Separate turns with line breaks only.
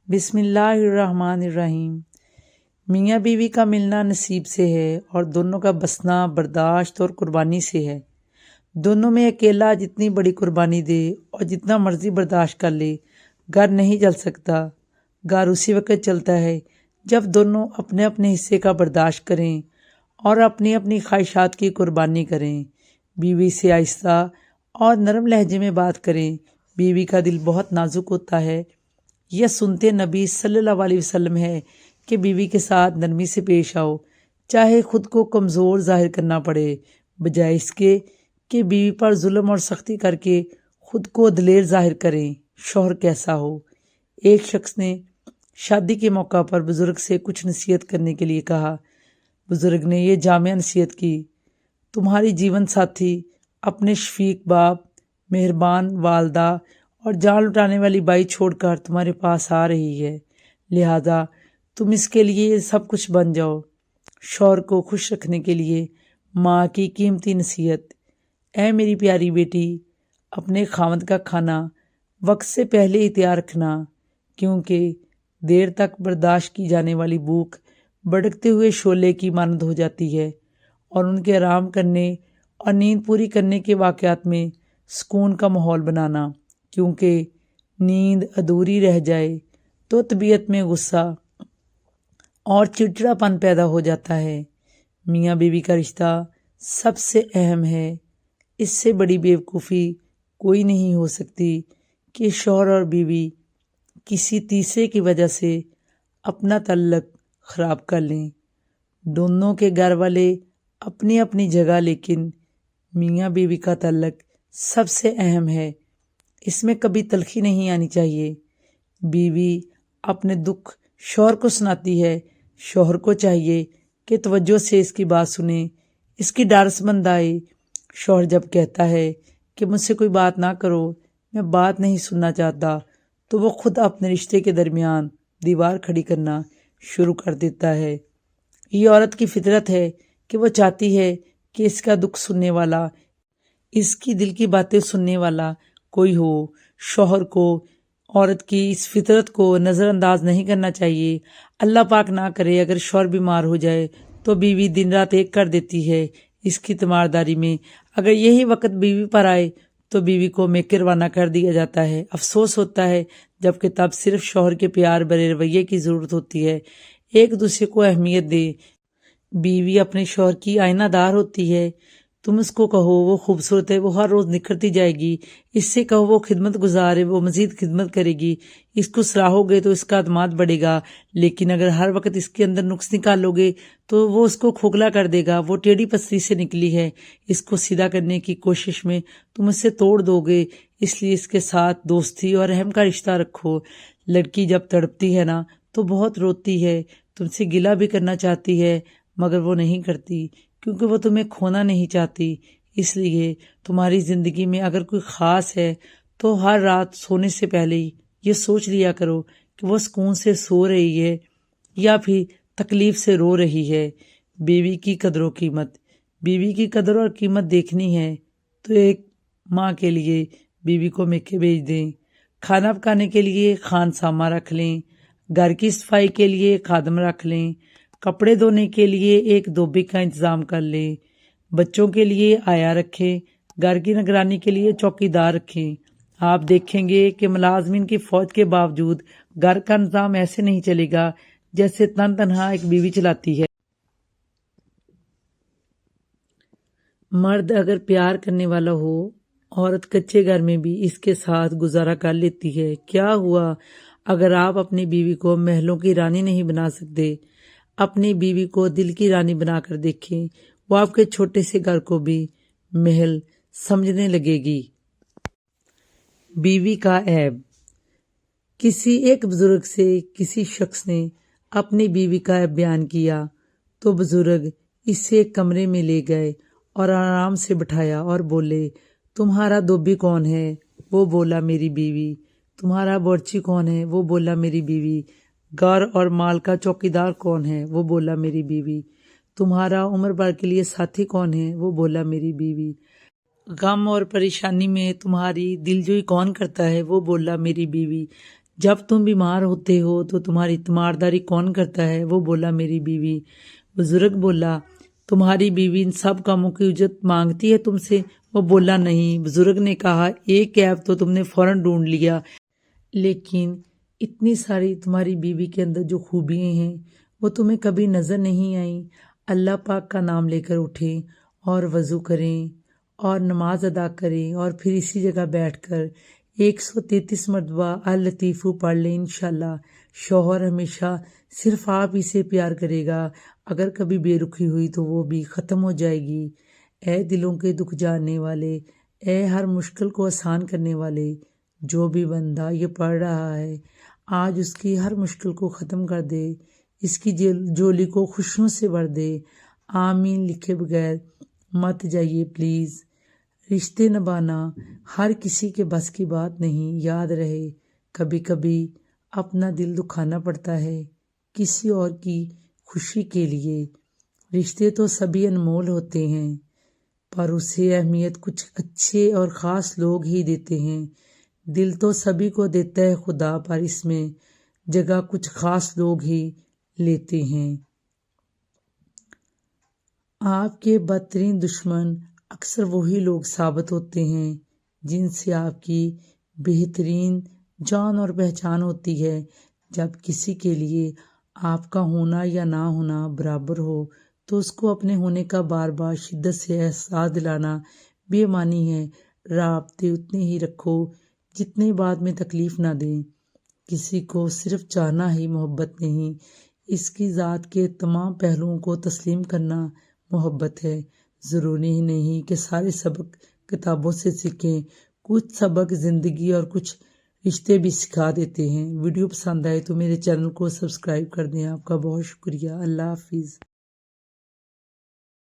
बिस्मिल्लाहिर्रहमानिर्रहीम। मियाँ बीवी का मिलना नसीब से है और दोनों का बसना बर्दाश्त और कुर्बानी से है। दोनों में अकेला जितनी बड़ी कुर्बानी दे और जितना मर्जी बर्दाश्त कर ले, घर नहीं चल सकता। घर उसी वक्त चलता है जब दोनों अपने अपने हिस्से का बर्दाश्त करें और अपनी अपनी ख्वाहिशात की कुर्बानी करें। बीवी से आहिस्ता और नरम लहजे में बात करें। बीवी का दिल बहुत नाजुक होता है। यह सुनते नबी सल्लल्लाहु अलैहि वसल्लम है कि बीवी के साथ नरमी से पेश आओ, चाहे खुद को कमज़ोर जाहिर करना पड़े, बजाय इसके कि बीवी पर जुल्म और सख्ती करके खुद को दलेर जाहिर करें। शौहर कैसा हो? एक शख्स ने शादी के मौका पर बुज़ुर्ग से कुछ नसीहत करने के लिए कहा। बुज़ुर्ग ने यह जामिया नसीहत की, तुम्हारी जीवन साथी अपने शफीक बाप, मेहरबान वालदा और जान लुटाने वाली बाई छोड़कर तुम्हारे पास आ रही है, लिहाजा तुम इसके लिए सब कुछ बन जाओ। शौहर को खुश रखने के लिए माँ की कीमती नसीहत। ऐ मेरी प्यारी बेटी, अपने खामद का खाना वक्त से पहले ही तैयार रखना, क्योंकि देर तक बर्दाश्त की जाने वाली भूख भड़कते हुए शोले की मानद हो जाती है और उनके आराम करने और नींद पूरी करने के वाक़यात में सुकून का माहौल बनाना, क्योंकि नींद अधूरी रह जाए तो तबीयत में गुस्सा और चिड़चिड़ापन पैदा हो जाता है। मियाँ बीवी का रिश्ता सबसे अहम है। इससे बड़ी बेवकूफ़ी कोई नहीं हो सकती कि शौहर और बीवी किसी तीसरे की वजह से अपना तल्लक ख़राब कर लें। दोनों के घर वाले अपनी अपनी जगह, लेकिन मियाँ बीवी का तल्लक सबसे अहम है। इसमें कभी तलखी नहीं आनी चाहिए। बीवी अपने दुख शौहर को सुनाती है। शौहर को चाहिए कि तवज्जो से इसकी बात सुने, इसकी डारसमंद आए। शौहर जब कहता है कि मुझसे कोई बात ना करो, मैं बात नहीं सुनना चाहता, तो वो खुद अपने रिश्ते के दरमियान दीवार खड़ी करना शुरू कर देता है। ये औरत की फितरत है कि वो चाहती है कि इसका दुख सुनने वाला, इसकी दिल की बातें सुनने वाला कोई हो। शौहर को औरत की इस फितरत को नज़रअंदाज नहीं करना चाहिए। अल्लाह पाक ना करे अगर शौहर बीमार हो जाए तो बीवी दिन रात एक कर देती है इसकी तीमारदारी में। अगर यही वक्त बीवी पर आए तो बीवी को मेके रवाना कर दिया जाता है। अफसोस होता है, जबकि तब सिर्फ शौहर के प्यार भरे रवैये की ज़रूरत होती है। एक दूसरे को अहमियत दे। बीवी अपने शौहर की आईनादार होती है। तुम उसको कहो वो खूबसूरत है, वो हर रोज़ निखरती जाएगी। इससे कहो वो खिदमत गुजार है, वो मज़ीद खिदमत करेगी। इसको सराहोगे तो इसका अतमाद बढ़ेगा, लेकिन अगर हर वक्त इसके अंदर नुक्स निकालोगे तो वो उसको खोखला कर देगा। वो टेढ़ी पसली से निकली है, इसको सीधा करने की कोशिश में तुम इसे तोड़ दोगे। इसलिए इसके साथ दोस्ती और रहम का रिश्ता रखो। लड़की जब तड़पती है ना तो बहुत रोती है, तुमसे गिला भी करना चाहती है, मगर वो नहीं करती, क्योंकि वो तुम्हें खोना नहीं चाहती। इसलिए तुम्हारी ज़िंदगी में अगर कोई ख़ास है तो हर रात सोने से पहले ही ये सोच लिया करो कि वो सुकून से सो रही है या फिर तकलीफ़ से रो रही है। बीवी की कदर कीमत। बीवी की कदर और कीमत देखनी है तो एक माँ के लिए बीवी को मेके भेज दें। खाना पकाने के लिए खानसामा रख लें। घर की सफाई के लिए खादम रख लें। कपड़े धोने के लिए एक धोबी का इंतज़ाम कर लें। बच्चों के लिए आया रखें। घर की निगरानी के लिए चौकीदार रखें। आप देखेंगे कि मुलाजमीन की फ़ौज के बावजूद घर का निज़ाम ऐसे नहीं चलेगा जैसे तनहा एक बीवी चलाती है। मर्द अगर प्यार करने वाला हो, औरत कच्चे घर में भी इसके साथ गुजारा कर लेती है। क्या हुआ अगर आप अपनी बीवी को महलों की रानी नहीं बना सकते? अपनी बीवी को दिल की रानी बनाकर देखें, वो आपके छोटे से घर को भी महल समझने लगेगी। बीवी का ऐब। किसी एक बुजुर्ग से किसी शख्स ने अपनी बीवी का ऐब बयान किया तो बुजुर्ग इसे एक कमरे में ले गए और आराम से बिठाया और बोले, तुम्हारा धोबी कौन है? वो बोला, मेरी बीवी। तुम्हारा बावर्ची कौन है? वो बोला, मेरी बीवी। घर और माल का चौकीदार कौन है? वो बोला, मेरी बीवी। तुम्हारा उम्र भर के लिए साथी कौन है? वो बोला, मेरी बीवी। गम और परेशानी में तुम्हारी दिलजोई कौन करता है? वो बोला, मेरी बीवी। جب تم بیمار ہوتے ہو تو تمہاری تیمارداری کون کرتا ہے؟ وہ بولا میری بیوی۔ بزرگ بولا تمہاری بیوی ان سب کاموں کی اجرت مانگتی ہے تم سے؟ وہ بولا نہیں۔ بزرگ نے کہا ایک عیب تو تم نے فوراً ڈھونڈ لیا، لیکن اتنی ساری تمہاری بیوی کے اندر جو خوبیاں ہیں وہ تمہیں کبھی نظر نہیں آئیں۔ اللہ پاک کا نام لے کر اٹھیں اور وضو کریں اور نماز ادا کریں اور پھر اسی جگہ بیٹھ کر 133 مرتبہ اللطیفو پڑھ لیں۔ انشاءاللہ شوہر ہمیشہ صرف آپ ہی سے پیار کرے گا۔ اگر کبھی بے رخی ہوئی تو وہ بھی ختم ہو جائے گی۔ اے دلوں کے دکھ جاننے والے، اے ہر مشکل کو آسان کرنے والے، جو بھی بندہ یہ پڑھ رہا ہے آج اس کی ہر مشکل کو ختم کر دے، اس کی جولی کو خوشیوں سے بھر دے۔ آمین لکھے بغیر مت جائیے پلیز۔ رشتے نبھانا ہر کسی کے بس کی بات نہیں، یاد رہے کبھی کبھی اپنا دل دکھانا پڑتا ہے کسی اور کی خوشی کے لیے۔ رشتے تو سبھی انمول ہوتے ہیں پر اسے اہمیت کچھ اچھے اور خاص لوگ ہی دیتے ہیں۔ دل تو سبھی کو دیتا ہے خدا، پر اس میں جگہ کچھ خاص لوگ ہی لیتے ہیں۔ آپ کے بدترین دشمن اکثر وہی لوگ ثابت ہوتے ہیں جن سے آپ کی بہترین جان اور پہچان ہوتی ہے۔ جب کسی کے لیے آپ کا ہونا یا نہ ہونا برابر ہو تو اس کو اپنے ہونے کا بار بار شدت سے احساس دلانا بے معنی ہے۔ رابطے اتنے ہی رکھو جتنے بعد میں تکلیف نہ دیں۔ کسی کو صرف چاہنا ہی محبت نہیں، اس کی ذات کے تمام پہلوؤں کو تسلیم کرنا محبت ہے۔ ضروری ہی نہیں کہ سارے سبق کتابوں سے سیکھیں، کچھ سبق زندگی اور کچھ رشتے بھی سکھا دیتے ہیں۔ ویڈیو پسند آئے تو میرے چینل کو سبسکرائب کر دیں۔ آپ کا بہت شکریہ۔ اللہ حافظ۔